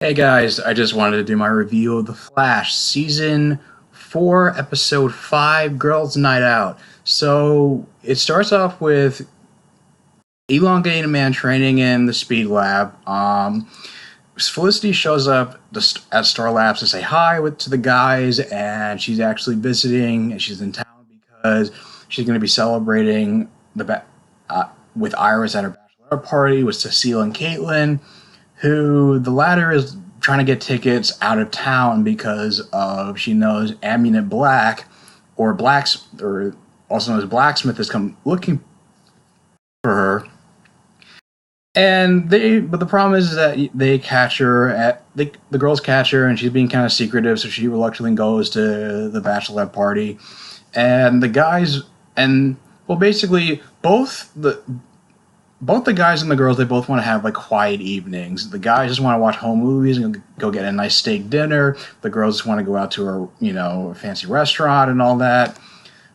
Hey guys, I just wanted to do my review of The Flash, Season 4, Episode 5, Girls' Night Out. So, it starts off with elongated man training in the speed lab. Felicity shows up at Star Labs to say hi to the guys, and she's actually visiting, and she's in town because she's going to be celebrating with Iris at her bachelor party with Cecile and Caitlin, who the latter is trying to get tickets out of town because of she knows Amunet Black or also known as Blacksmith has come looking for her. But the problem is that they catch her the girls catch her, and she's being kind of secretive, so she reluctantly goes to the bachelorette party, and the guys and well, basically both the guys and the girls, they both want to have like quiet evenings. The guys just want to watch home movies and go get a nice steak dinner. The girls just want to go out to a fancy restaurant and all that.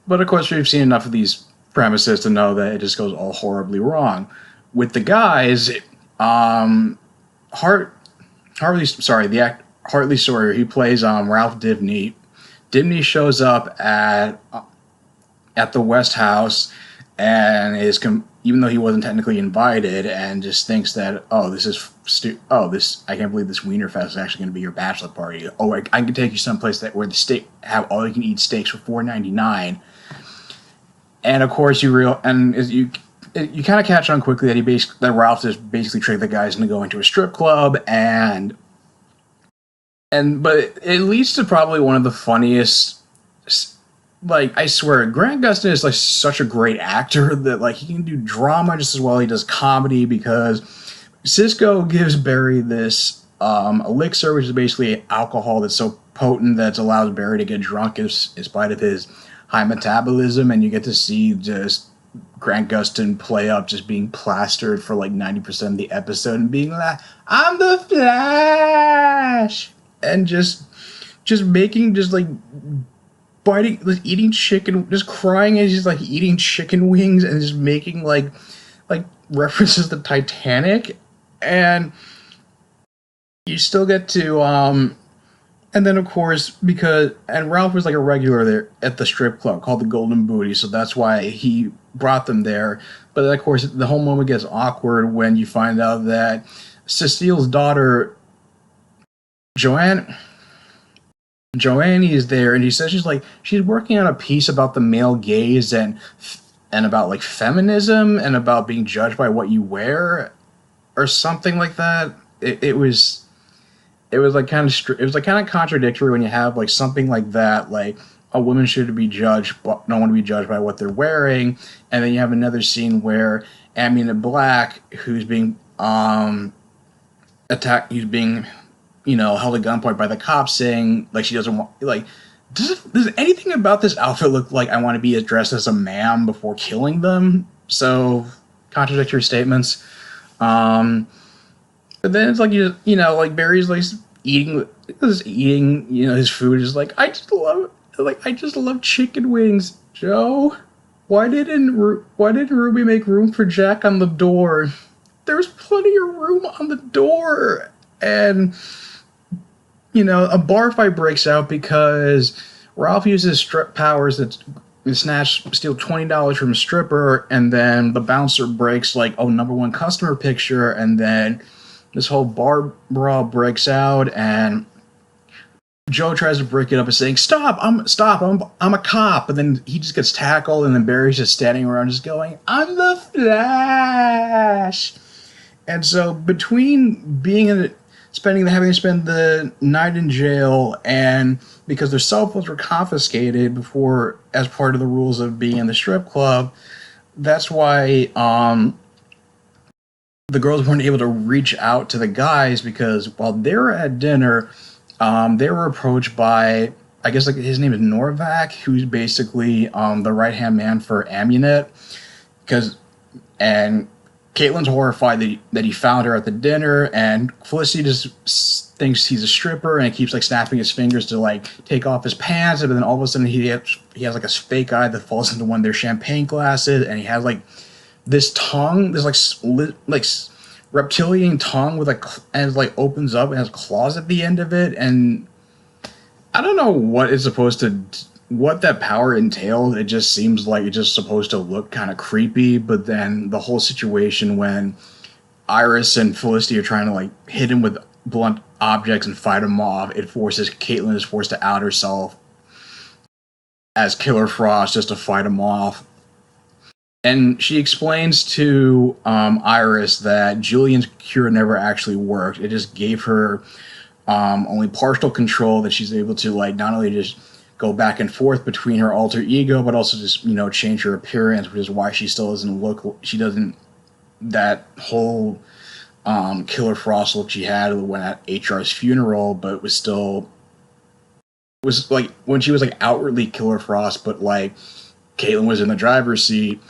But of course, we've seen enough of these premises to know that it just goes all horribly wrong. With the guys, Hart Hartley Sawyer, he plays Ralph Dibney. Dibney shows up at the West House and even though he wasn't technically invited, and just thinks that this I can't believe this Wiener Fest is actually going to be your bachelor party. Oh, I can take you someplace where the steak have all you can eat steaks for $4.99. And of course you kind of catch on quickly that Ralph just basically tricked the guys into going to a strip club, but it leads to probably one of the funniest. Like, I swear, Grant Gustin is like such a great actor that like he can do drama just as well as he does comedy, because Cisco gives Barry this elixir, which is basically alcohol that's so potent that it allows Barry to get drunk in spite of his high metabolism, and you get to see just Grant Gustin play up just being plastered for like 90% of the episode and being like, "I'm the Flash," and just making just like biting, like eating chicken, just crying as he's like eating chicken wings and just making like references to Titanic, and you still get to and then of course and Ralph was like a regular there at the strip club called the Golden Booty, so that's why he brought them there. But of course the whole moment gets awkward when you find out that Cecile's daughter Joanne is there, and he says she's working on a piece about the male gaze and about like feminism and about being judged by what you wear or something like that. It was like kind of contradictory when you have like something like that, like a woman should be judged but don't want to be judged by what they're wearing, and then you have another scene where Amunet Black, who's being attacked, he's being held at gunpoint by the cops, saying like she doesn't want like does anything about this outfit look like I want to be addressed as a ma'am before killing them? So contradictory statements. But then it's like like Barry's like eating his food is like I just love chicken wings. Joe, why didn't Ruby make room for Jack on the door? There's plenty of room on the door. And a bar fight breaks out because Ralph uses strip powers that steal $20 from a stripper, and then the bouncer breaks like, oh, number one customer picture, and then this whole bar brawl breaks out, and Joe tries to break it up and saying, I'm a cop," and then he just gets tackled, and then Barry's just standing around just going, "I'm the Flash." And so between having to spend the night in jail, and because their cell phones were confiscated before as part of the rules of being in the strip club, that's why the girls weren't able to reach out to the guys, because while they were at dinner, they were approached by, I guess like his name is Norvac, who's basically the right hand man for Amunet, and Caitlin's horrified that he found her at the dinner, and Felicity just thinks he's a stripper and keeps like snapping his fingers to like take off his pants, and then all of a sudden he has like a fake eye that falls into one of their champagne glasses, and he has like this tongue, this like reptilian tongue with and like opens up and has claws at the end of it, and I don't know what it's supposed to, what that power entails. It just seems like it's just supposed to look kind of creepy, but then the whole situation when Iris and Felicity are trying to like hit him with blunt objects and fight him off, it forces Caitlin is forced to out herself as Killer Frost just to fight him off. And she explains to Iris that Julian's cure never actually worked. It just gave her only partial control, that she's able to like not only just go back and forth between her alter ego, but also just, you know, change her appearance, which is why she still doesn't look, she doesn't, that whole Killer Frost look she had when at HR's funeral, but it was still, it was like when she was like outwardly Killer Frost, but like Caitlin was in the driver's seat.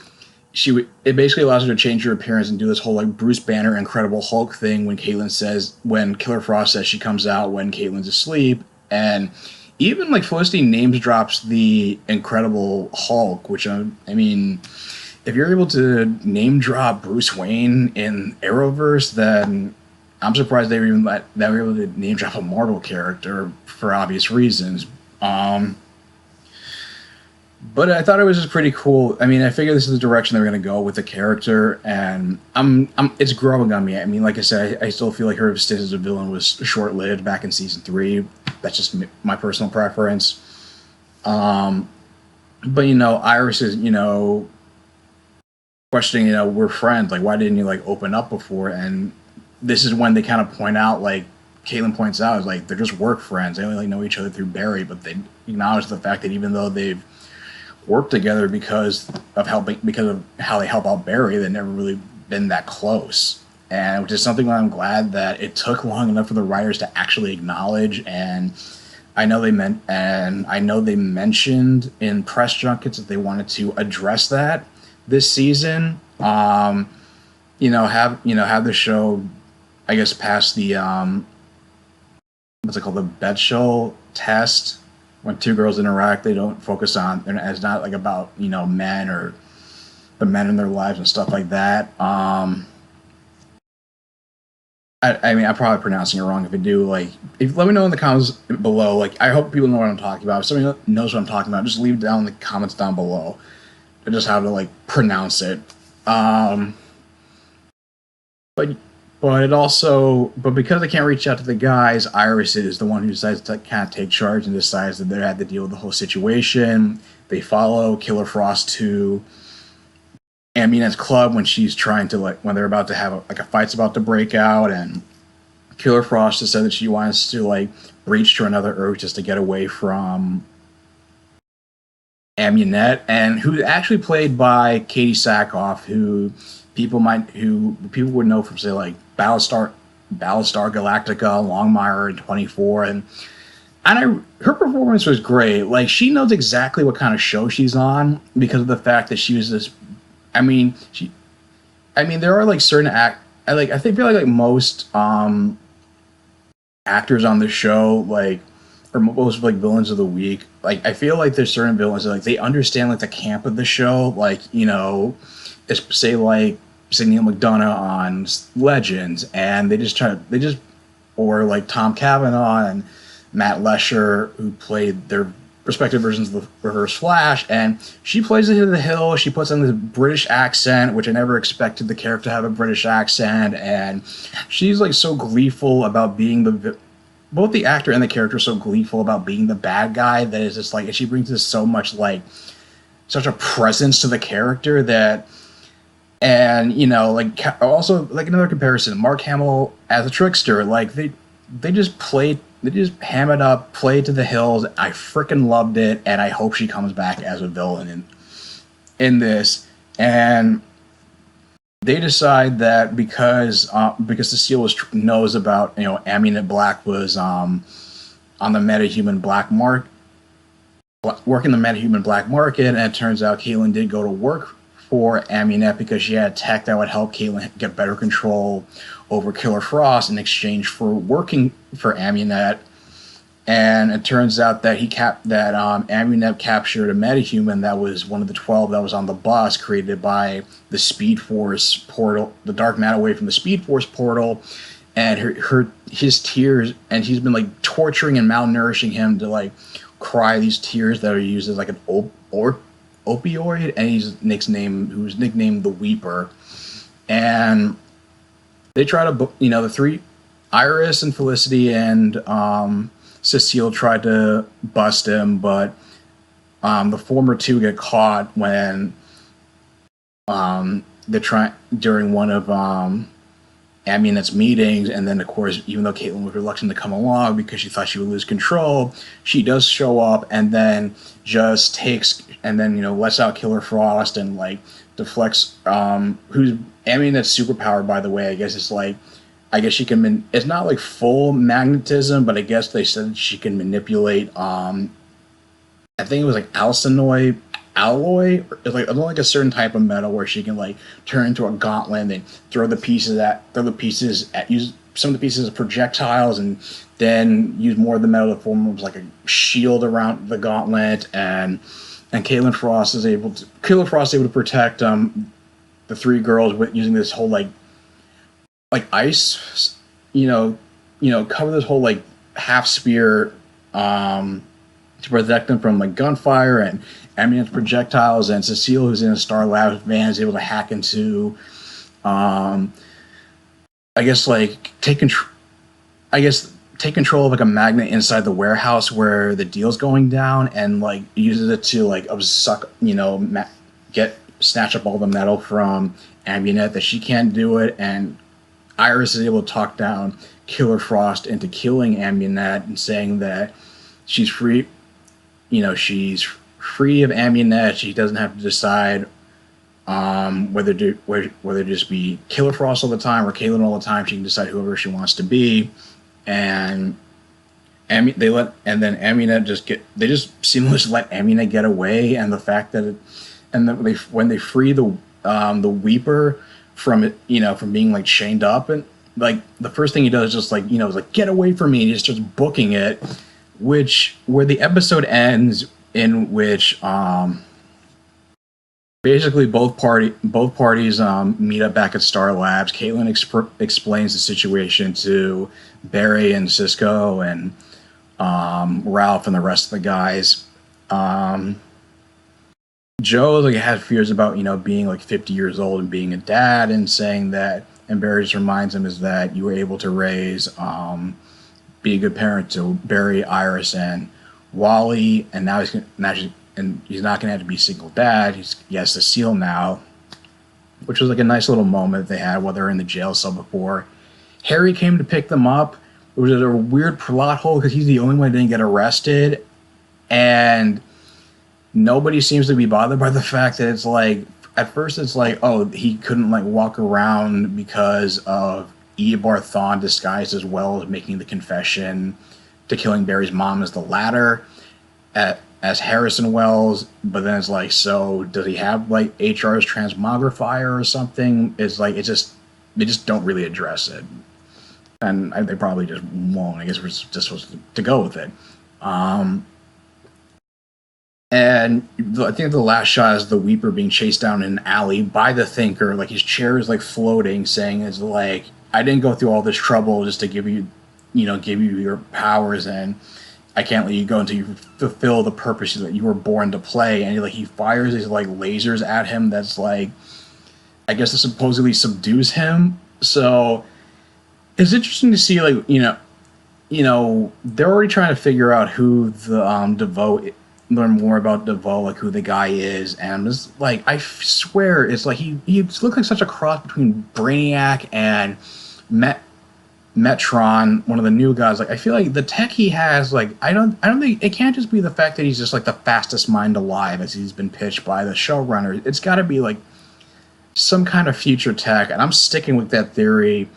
It basically allows her to change her appearance and do this whole like Bruce Banner Incredible Hulk thing when Killer Frost says she comes out when Caitlin's asleep. And even like Felicity names drops the Incredible Hulk, which I mean, if you're able to name drop Bruce Wayne in Arrowverse, then I'm surprised they were able to name drop a Marvel character for obvious reasons. But I thought it was just pretty cool. I mean, I figured this is the direction they were going to go with the character, and it's growing on me. I mean, like I said, I still feel like her stint as a villain was short-lived back in season 3. That's just my personal preference. But you know, Iris is, you know, questioning, you know, we're friends. Like, why didn't you like open up before? And this is when they kind of point out, like Caitlin points out, is like they're just work friends. They only like know each other through Barry, but they acknowledge the fact that even though they've worked together because of how they help out Barry, they've never really been that close. And which is something that I'm glad that it took long enough for the writers to actually acknowledge. And I know they mentioned in press junkets that they wanted to address that this season. Have the show, I guess, pass the what's it called, the Betchel test. When two girls interact, they don't focus on, and it's not like about, you know, men or the men in their lives and stuff like that. I mean, I'm probably pronouncing it wrong. If I do, like, let me know in the comments below. Like, I hope people know what I'm talking about. If somebody knows what I'm talking about, just leave it down in the comments down below. Just how to like pronounce it. But because I can't reach out to the guys, Iris is the one who decides to kind of take charge and decides that they had to deal with the whole situation. They follow Killer Frost to Aminet's club when she's trying to when they're about to have a fight's about to break out, and Killer Frost has said that she wants to like breach to another Earth just to get away from Aminet, and who's actually played by Katie Sackhoff, who people would know from, say, like Battlestar Galactica, Longmire, and 24, and her performance was great. Like, she knows exactly what kind of show she's on because of the fact that she was this. I mean, there are like certain I feel like most actors on the show, like, or most like villains of the week, like I feel like there's certain villains that, like, they understand like the camp of the show, like, you know, say like Neil McDonough on Legends, and or like Tom Cavanaugh and Matt Lesher, who played their respective versions of the Reverse Flash, and she plays it to the hill. She puts on this British accent, which I never expected the character to have a British accent, and she's like so gleeful about being both the actor and the character are so gleeful about being the bad guy that it's just like, and she brings this so much like such a presence to the character that. And, you know, like, also, like, another comparison, Mark Hamill as a trickster, like, they just ham it up, play it to the hills. I freaking loved it, and I hope she comes back as a villain in this. And they decide that because Cecile knows about, you know, Aminet Black was on the metahuman black market, working the metahuman black market, and it turns out Caitlin did go to work for Aminet because she had tech that would help Caitlin get better control over Killer Frost in exchange for working for Aminet. And it turns out that Amunet captured a metahuman that was one of the 12 that was on the bus created by the Speed Force portal, the dark matter wave from the Speed Force portal, and his tears, and he's been like torturing and malnourishing him to like cry these tears that are used as like an opioid, and who's nicknamed the Weeper, and they try to the three, Iris and Felicity and Cecile tried to bust him, but the former two get caught when they're trying during one of Amunet's meetings, and then of course, even though Caitlin was reluctant to come along because she thought she would lose control, she does show up and then just takes and then lets out Killer Frost and like deflects who's Amunet's superpower, by the way. I guess she can. It's not like full magnetism, but I guess they said she can manipulate. I think it was like alloy. It's like a certain type of metal where she can like turn into a gauntlet and throw the pieces use some of the pieces as projectiles, and then use more of the metal to form like a shield around the gauntlet. And Killer Frost is able to protect the three girls with using this whole like ice, cover this whole like half spear to protect them from like gunfire and Amunet's projectiles. And Cecile, who's in a Star Labs van, is able to hack into, take control of like a magnet inside the warehouse where the deal's going down, and like uses it to like snatch up all the metal from Amunet that she can't do it. And Iris is able to talk down Killer Frost into killing Amunet and saying that she's free. She's free of Amunet. She doesn't have to decide whether to just be Killer Frost all the time or Caitlin all the time. She can decide whoever she wants to be. And then Amunet they just seem to let Amunet get away. And the fact that when they free the Weeper from it, from being like chained up, and like the first thing he does is just get away from me, and he just starts booking it, where the episode ends, in which basically both parties meet up back at Star Labs. Caitlin explains the situation to Barry and Cisco and Ralph and the rest of the guys. Joe has fears about being like 50 years old and being a dad, and saying that, and Barry just reminds him is that you were able to raise be a good parent to Barry, Iris, and Wally, and now he's not going to have to be a single dad. He has Cecile now, which was like a nice little moment they had while they were in the jail cell before Harry came to pick them up. It was a weird plot hole because he's the only one who didn't get arrested, and nobody seems to be bothered by the fact that it's like, at first it's like, oh, he couldn't like walk around because of Eobard Thawne disguised as well as making the confession to killing Barry's mom as the latter as Harrison Wells. But then it's like, so does he have like HR's transmogrifier or something? It's like, they just don't really address it, and they probably just won't. I guess we're just supposed to go with it. And I think the last shot is the Weeper being chased down in an alley by the Thinker. Like his chair is like floating, saying it's like, I didn't go through all this trouble just to give you your powers, and I can't let you go until you fulfill the purpose that you were born to play. And he fires these like lasers at him. That's like, I guess it supposedly subdues him. So it's interesting to see they're already trying to figure out who the DeVoe. Learn more about DeVoe, like who the guy is, and it's like, I swear it's like he looks like such a cross between Brainiac and Metron, one of the new guys. Like I feel like the tech he has, like I don't think it can't just be the fact that he's just like the fastest mind alive as he's been pitched by the showrunner. It's got to be like some kind of future tech, and I'm sticking with that theory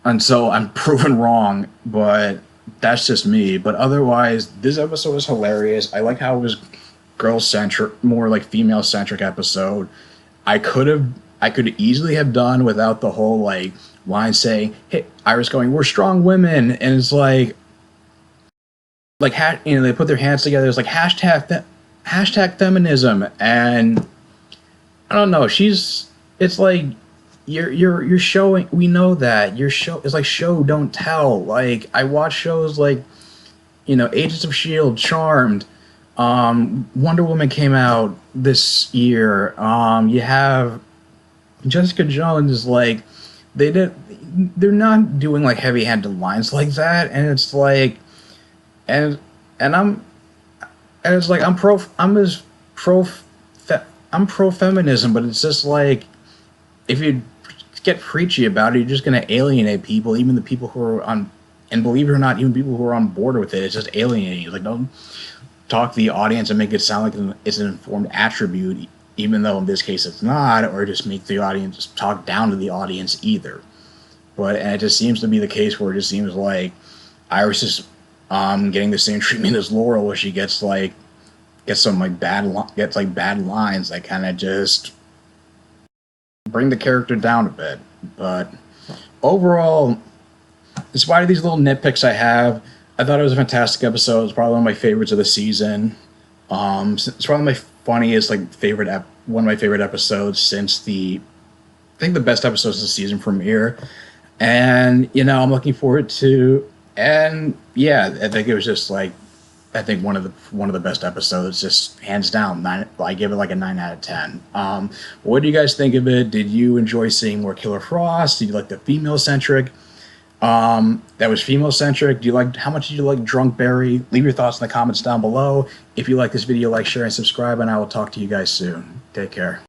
until I'm proven wrong. But that's just me. But otherwise, this episode was hilarious. I like how it was girl-centric, more like female-centric episode. I could easily have done without the whole like line saying, "Hey, Iris going, we're strong women," and it's like, like they put their hands together. It's like hashtag feminism, and I don't know. It's like you're showing. We know that your show is like show don't tell. Like I watch shows like Agents of Shield, Charmed. Wonder Woman came out this year. You have Jessica Jones. Is like they did. They're not doing like heavy-handed lines like that, and it's like, and and it's like I'm as pro I'm pro feminism, but it's just like if you get preachy about it, you're just gonna alienate people, even the people who are on, and believe it or not, even people who are on board with it. It's just alienating. Like don't talk to the audience and make it sound like it's an informed attribute, even though in this case it's not, or just make the audience talk down to the audience either. But and it just seems to be the case where it just seems like Iris is getting the same treatment as Laurel, where she gets some like bad lines that kind of just bring the character down a bit. But overall, in spite of these little nitpicks I have, I thought it was a fantastic episode. It's probably one of my favorites of the season. It's probably my funniest, like one of my favorite episodes since I think the best episodes of the season premiere. And I'm looking forward to. And yeah, I think it was just like I think one of the best episodes, just hands down. I give it like a 9 out of 10. What do you guys think of it? Did you enjoy seeing more Killer Frost? Did you like the female centric? That was female centric. How much did you like Drunk Barry? Leave your thoughts in the comments down below. If you like this video, like, share, and subscribe, and I will talk to you guys soon. Take care.